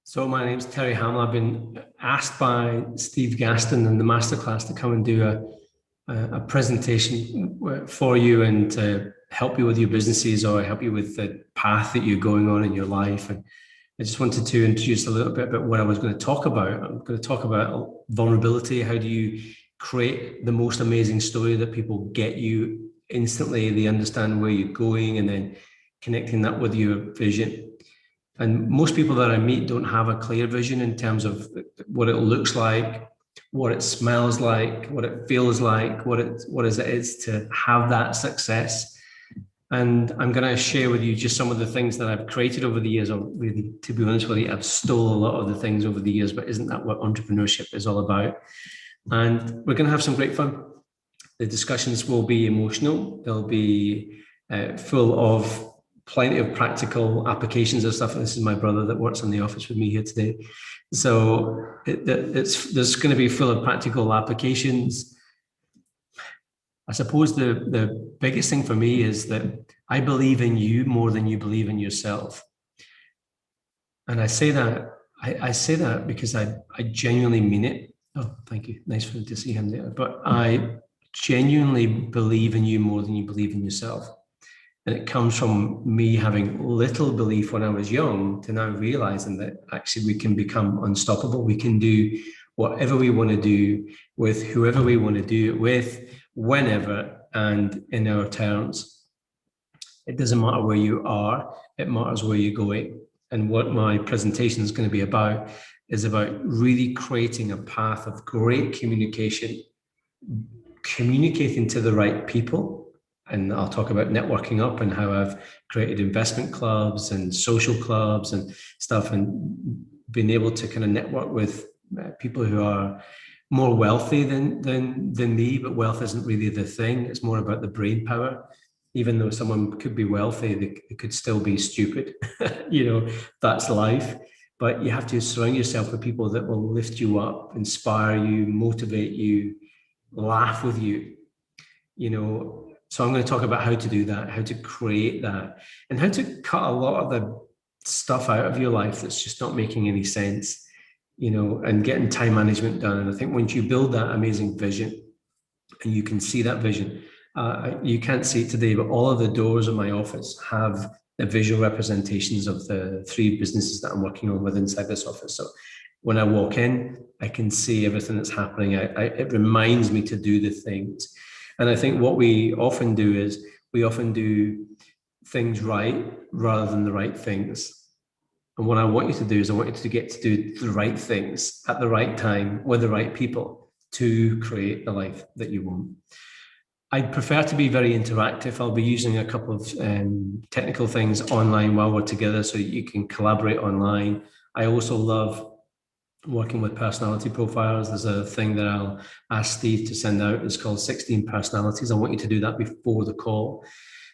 So my name's Terry Hamill. I've been asked by Steve Gaston in the Masterclass to come and do a presentation for you and to help you with your businesses or help you with the path that you're going on in your life. And I just wanted to introduce a little bit about what I was going to talk about. I'm going to talk about vulnerability. How do you create the most amazing story that people get you instantly? They understand where you're going, and then connecting that with your vision. And most people that I meet don't have a clear vision in terms of what it looks like, what it smells like, what it feels like, what it is to have that success. And I'm going to share with you just some of the things that I've created over the years. Or really, to be honest with you, I've stolen a lot of the things over the years, but isn't that what entrepreneurship is all about? And we're going to have some great fun. The discussions will be emotional. They'll be full of plenty of practical applications and stuff. This is my brother that works in the office with me here today. So there's going to be full of practical applications. I suppose the biggest thing for me is that I believe in you more than you believe in yourself. And I say that because I genuinely mean it. Oh, thank you. Nice for to see him there. But I genuinely believe in you more than you believe in yourself. And it comes from me having little belief when I was young to now realizing that actually we can become unstoppable. We can do whatever we want to do with whoever we want to do it with, whenever, and in our terms. It doesn't matter where you are, it matters where you're going. And what my presentation is going to be about is about really creating a path of great communication, communicating to the right people. And I'll talk about networking up and how I've created investment clubs and social clubs and stuff, and been able to kind of network with people who are more wealthy than me, but wealth isn't really the thing. It's more about the brain power. Even though someone could be wealthy, they could still be stupid. That's life. But you have to surround yourself with people that will lift you up, inspire you, motivate you, laugh with you, So I'm going to talk about how to do that, how to create that, and how to cut a lot of the stuff out of your life that's just not making any sense, and getting time management done. And I think once you build that amazing vision and you can see that vision, you can't see it today, but all of the doors of my office have the visual representations of the 3 businesses that I'm working on with inside this office. So when I walk in, I can see everything that's happening. It reminds me to do the things. And I think what we often do is we often do things right rather than the right things. And what I want you to do is I want you to get to do the right things at the right time with the right people to create the life that you want. I'd prefer to be very interactive. I'll be using a couple of technical things online while we're together so you can collaborate online. I also love working with personality profiles. There's a thing that I'll ask Steve to send out. It's called 16 personalities. I want you to do that before the call,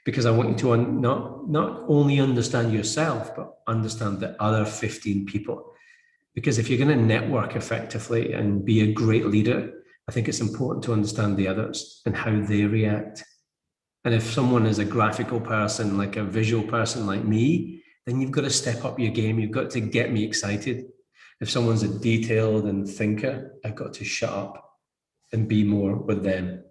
because I want you to not only understand yourself, but understand the other 15 people. Because if you're going to network effectively and be a great leader, I think it's important to understand the others and how they react. And if someone is a graphical person, like a visual person like me, then you've got to step up your game. You've got to get me excited. If someone's a detailed and thinker, I've got to shut up and be more with them.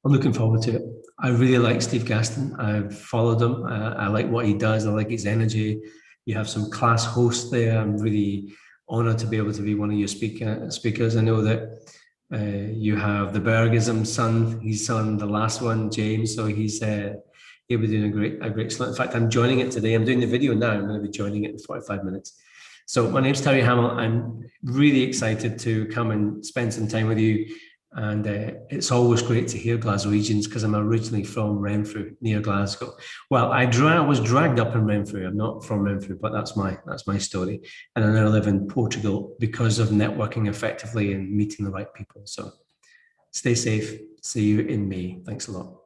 I'm looking forward to it. I really like Steve Gaston. I've followed him. I like what he does. I like his energy. You have some class hosts there. I'm really honored to be able to be one of your speakers. I know that you have the Bergism son, his son, the last one, James. So he'll be doing a great slot. In fact, I'm joining it today. I'm doing the video now. I'm going to be joining it in 45 minutes. So my name's Terry Hamill. I'm really excited to come and spend some time with you. And it's always great to hear Glaswegians, because I'm originally from Renfrew, near Glasgow. Well, I was dragged up in Renfrew. I'm not from Renfrew, but that's my story. And I now live in Portugal because of networking effectively and meeting the right people. So stay safe. See you in May. Thanks a lot.